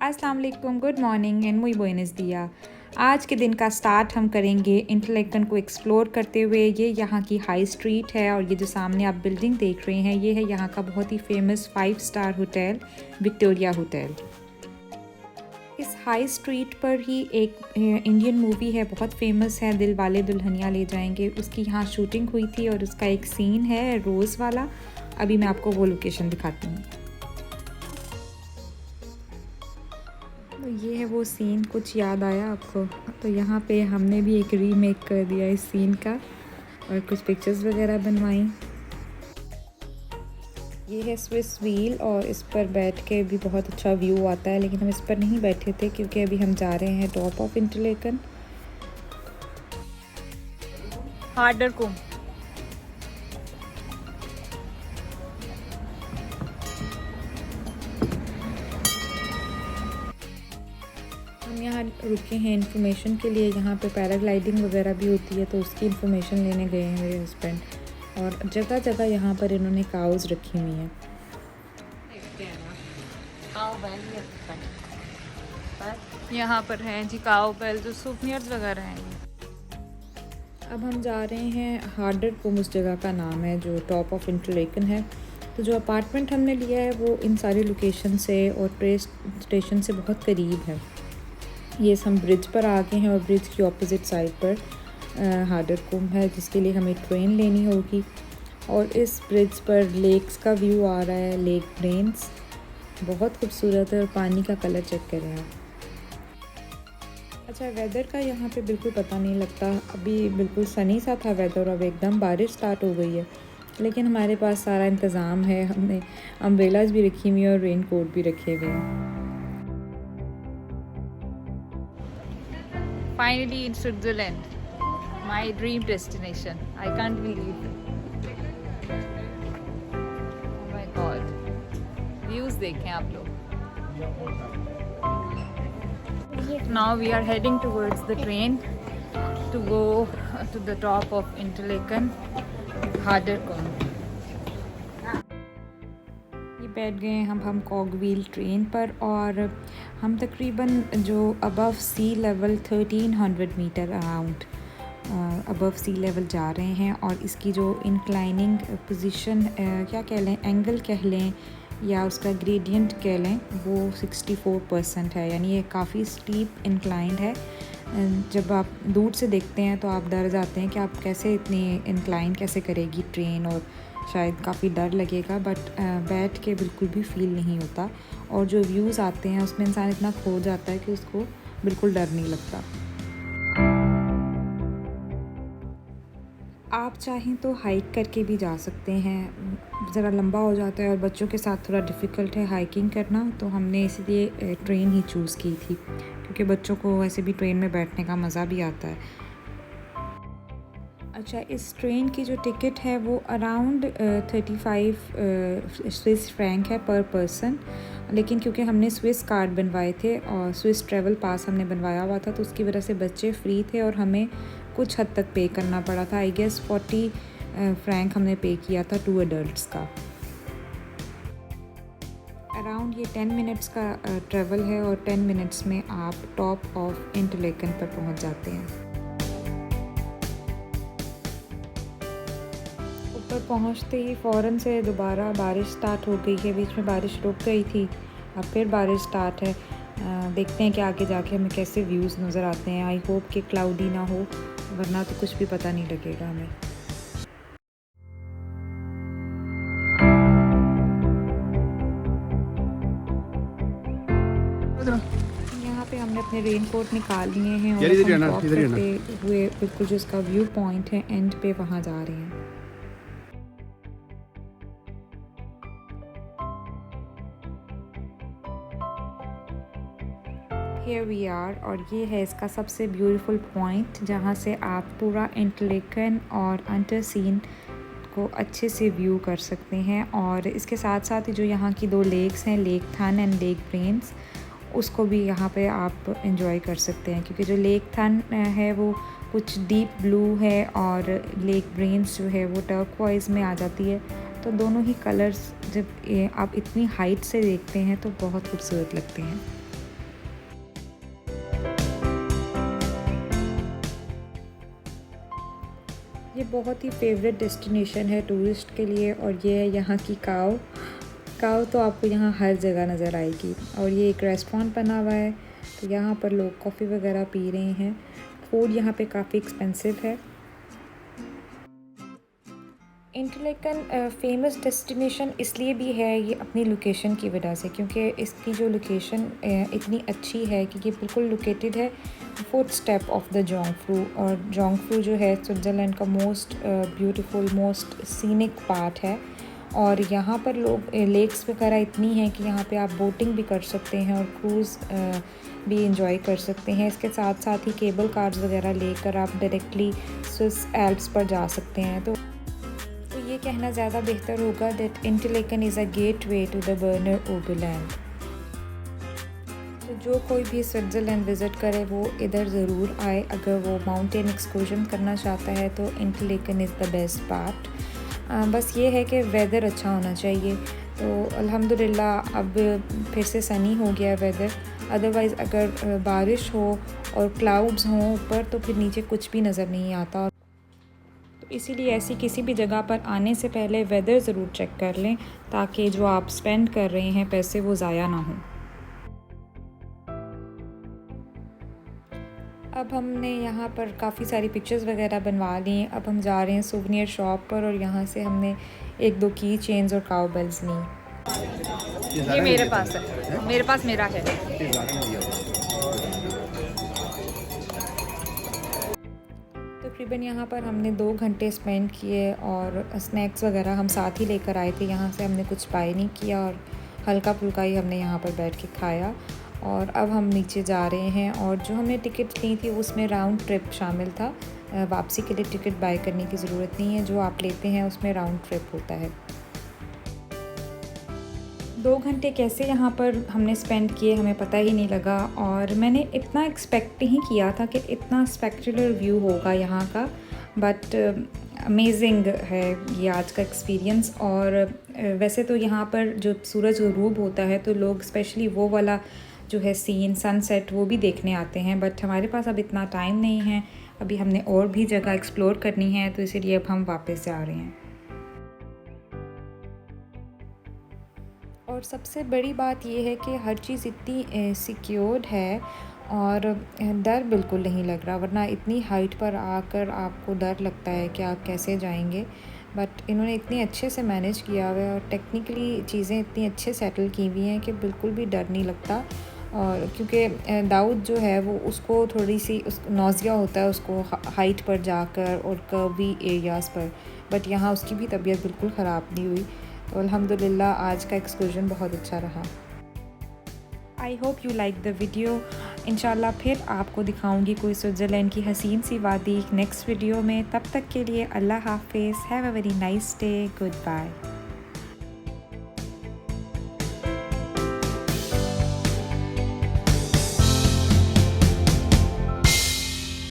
अस्सलाम वालेकुम, good morning and muy buenos दिया। आज के दिन का स्टार्ट हम करेंगे इंटरलेकन को एक्सप्लोर करते हुए। ये यहाँ की हाई स्ट्रीट है और ये जो सामने आप बिल्डिंग देख रहे हैं ये है यहाँ का बहुत ही famous 5 star hotel Victoria hotel. इस हाई स्ट्रीट पर ही एक इंडियन मूवी है, बहुत फेमस है, दिल वाले दुल्हनिया ले जाएंगे। उसकी यहाँ शूटिंग हुई थी और उसका एक सीन है रोज़ वाला। अभी मैं आपको वो लोकेशन दिखाती हूँ। तो ये है वो सीन, कुछ याद आया आपको? तो यहाँ पे हमने भी एक रीमेक कर दिया इस सीन का और कुछ पिक्चर्स वगैरह बनवाई। ये है स्विस व्हील और इस पर बैठ के भी बहुत अच्छा व्यू आता है, लेकिन हम इस पर नहीं बैठे थे क्योंकि अभी हम जा रहे हैं टॉप ऑफ इंटरलेकन। हार्डरकुम हम यहाँ रुके हैं इन्फॉर्मेशन के लिए। यहाँ पे पैराग्लाइडिंग वगैरह भी होती है तो उसकी इन्फॉर्मेशन लेने गए हैं मेरे हस्बैंड। और जगह जगह यहाँ पर इन्होंने काउज रखी हुई हैं। यहाँ पर हैं जी काऊ बैल, जो सूवनियर्स वगैरह हैं। अब हम जा रहे हैं हार्डरकुम, उस जगह का नाम है जो टॉप ऑफ इंटरलेकन है। तो जो अपार्टमेंट हमने लिया है वो इन सारी लोकेशन से और ट्रेन स्टेशन से बहुत करीब है। ये हम ब्रिज पर आ गए हैं और ब्रिज की ऑपोजिट साइड पर हार्डरकुम है, जिसके लिए हमें ट्रेन लेनी होगी। और इस ब्रिज पर लेक्स का व्यू आ रहा है, लेक ब्रेन्स बहुत खूबसूरत है और पानी का कलर चेक करें आप। अच्छा, वेदर का यहाँ पे बिल्कुल पता नहीं लगता। अभी बिल्कुल सनी सा था वेदर, अब एकदम बारिश स्टार्ट हो गई है, लेकिन हमारे पास सारा इंतज़ाम है। हमने अम्ब्रेलाज भी रखी हुई हैं और रेन कोट भी रखे हुए हैं। Finally in Switzerland, my dream destination. I can't believe it. Oh my God, views देखें आप लोग। Now we are heading towards the train to go to the top of Interlaken, Haderkum. ये बैठ गए हम कॉगव्हील ट्रेन पर और हम तकरीबन जो above sea level 1300 metre around above sea level जा रहे हैं। और इसकी जो इंक्लाइनिंग पोजीशन क्या कह लें, एंगल कह लें या उसका ग्रेडियंट कह लें, वो 64% है, यानी ये काफ़ी स्टीप इंक्लाइंड है। जब आप दूर से देखते हैं तो आप डर जाते हैं कि आप कैसे इतनी इंक्लाइन कैसे करेगी ट्रेन, और शायद काफ़ी डर लगेगा, बट बैठ के बिल्कुल भी फील नहीं होता। और जो व्यूज़ आते हैं उसमें इंसान इतना खो जाता है कि उसको बिल्कुल डर नहीं लगता। आप चाहें तो हाइक करके भी जा सकते हैं, ज़रा लंबा हो जाता है और बच्चों के साथ थोड़ा डिफ़िकल्ट है हाइकिंग करना, तो हमने इसीलिए ट्रेन ही चूज़ की थी क्योंकि बच्चों को वैसे भी ट्रेन में बैठने का मज़ा भी आता है। अच्छा, इस ट्रेन की जो टिकट है वो अराउंड 35 स्विस फ्रैंक है पर पर्सन, लेकिन क्योंकि हमने स्विस कार्ड बनवाए थे और स्विस ट्रैवल पास हमने बनवाया हुआ था तो उसकी वजह से बच्चे फ्री थे और हमें कुछ हद तक पे करना पड़ा था। आई गेस 40 फ्रैंक हमने पे किया था 2 एडल्ट्स का। अराउंड ये 10 मिनट्स का ट्रैवल है और 10 मिनट्स में आप टॉप ऑफ इंटरलेकन पर पहुंच जाते हैं। ऊपर पहुंचते ही फ़ौरन से दोबारा बारिश स्टार्ट हो गई है। बीच में बारिश रुक गई थी, अब फिर बारिश स्टार्ट है। देखते हैं कि आगे जाके हमें कैसे व्यूज़ नज़र आते हैं। आई होप कि क्लाउडी ना हो, वरना तो कुछ भी पता नहीं लगेगा हमें। यहाँ पे हमने अपने रेन कोट निकाल लिए हैं और हम वॉक करते हुए बिल्कुल जो इसका व्यू पॉइंट है एंड पे वहाँ जा रहे हैं। Here we are, और ये है इसका सबसे ब्यूटीफुल पॉइंट जहाँ से आप पूरा इंटरलेकन और अंडर सीन को अच्छे से व्यू कर सकते हैं। और इसके साथ साथ ही जो यहाँ की 2 लेक्स हैं, लेक थन एंड लेक ब्रेन्स, उसको भी यहाँ पे आप एंजॉय कर सकते हैं क्योंकि जो लेक थन है वो कुछ डीप ब्लू है और लेक ब्रेन्स जो है वो टर्कवाइज में आ जाती है। तो दोनों ही कलर्स जब आप इतनी हाइट से देखते हैं तो बहुत खूबसूरत लगते हैं। ये बहुत ही फेवरेट डेस्टिनेशन है टूरिस्ट के लिए और ये है यहाँ की काव। काव तो आपको यहाँ हर जगह नज़र आएगी और ये एक रेस्टोरेंट बना हुआ है, तो यहाँ पर लोग कॉफ़ी वगैरह पी रहे हैं। फूड यहाँ पे काफ़ी एक्सपेंसिव है। इंटरलेकन फेमस डेस्टिनेशन इसलिए भी है ये अपनी लोकेशन की वजह से, क्योंकि इसकी जो लोकेशन इतनी अच्छी है कि ये बिल्कुल लोकेटेड है फोर्थ स्टेप ऑफ द जोंगफ्रू। और जोंगफ्रू जो है स्विट्ज़रलैंड का most beautiful most scenic part है और यहाँ पर लोग लेक्स वगैरह इतनी हैं कि यहाँ पे आप बोटिंग भी कर सकते हैं और क्रूज़ भी इंजॉय कर सकते हैं। इसके साथ साथ ही केबल कार्स वगैरह लेकर आप डायरेक्टली स्विस एल्प्स पर जा सकते हैं। तो ये कहना ज़्यादा बेहतर होगा that Interlaken is a gateway to the Berner Oberland. तो जो कोई भी स्विट्ज़रलैंड विज़िट करे वो इधर ज़रूर आए। अगर वो माउंटेन एक्सकर्शन करना चाहता है तो Interlaken is the best part. बस ये है कि वेदर अच्छा होना चाहिए। तो अल्हम्दुलिल्लाह अब फिर से सनी हो गया वेदर। अदरवाइज़ अगर बारिश हो और क्लाउड्स हों ऊपर तो फिर नीचे कुछ भी नज़र नहीं आता। तो इसीलिए ऐसी किसी भी जगह पर आने से पहले वेदर ज़रूर चेक कर लें ताकि जो आप स्पेंड कर रहे हैं पैसे वो ज़ाया ना हों। अब हमने यहाँ पर काफ़ी सारी पिक्चर्स वगैरह बनवा ली हैं। अब हम जा रहे हैं सूवनियर शॉप पर और यहाँ से हमने एक दो की चेन्स और काउ बेल्स ली। ये मेरे पास है, मेरे पास मेरा है। तकरीबन यहाँ पर हमने 2 घंटे स्पेंड किए और स्नैक्स वगैरह हम साथ ही लेकर आए थे। यहाँ से हमने कुछ बाय नहीं किया और हल्का फुल्का ही हमने यहाँ पर बैठ के खाया। और अब हम नीचे जा रहे हैं और जो हमने टिकट ली थी उसमें राउंड ट्रिप शामिल था। वापसी के लिए टिकट बाय करने की ज़रूरत नहीं है, जो आप लेते हैं उसमें राउंड ट्रिप होता है। 2 घंटे कैसे यहाँ पर हमने स्पेंड किए हमें पता ही नहीं लगा और मैंने इतना एक्सपेक्ट नहीं किया था कि इतना स्पेक्टेकुलर व्यू होगा यहाँ का। बट अमेजिंग है ये आज का एक्सपीरियंस। और वैसे तो यहाँ पर जो सूरज ग़ुरूब होता है तो लोग स्पेशली वो वाला जो है सीन सनसेट वो भी देखने आते हैं, बट हमारे पास अब इतना टाइम नहीं है। अभी हमने और भी जगह एक्सप्लोर करनी है तो इसीलिए अब हम वापस जा रहे हैं। और सबसे बड़ी बात ये है कि हर चीज़ इतनी सिक्योर्ड है और डर बिल्कुल नहीं लग रहा, वरना इतनी हाइट पर आकर आपको डर लगता है कि आप कैसे जाएंगे। बट इन्होंने इतने अच्छे से मैनेज किया हुआ है और टेक्निकली चीज़ें इतनी अच्छे सेटल की हुई हैं कि बिल्कुल भी डर नहीं लगता। और क्योंकि दाऊद जो है वो उसको थोड़ी सी उस नौज़िया होता है उसको हाइट पर जाकर और कर्वी एरियाज़ पर, बट यहाँ उसकी भी तबीयत बिल्कुल ख़राब नहीं हुई। तो अल्हम्दुलिल्लाह आज का एक्सकर्शन बहुत अच्छा रहा। I hope you like the video. इंशाल्लाह फिर आपको दिखाऊंगी कोई स्विट्ज़रलैंड की हसीन सी वादी नेक्स्ट वीडियो में। तब तक के लिए अल्लाह हाफिज़। Have a very nice day. Good bye.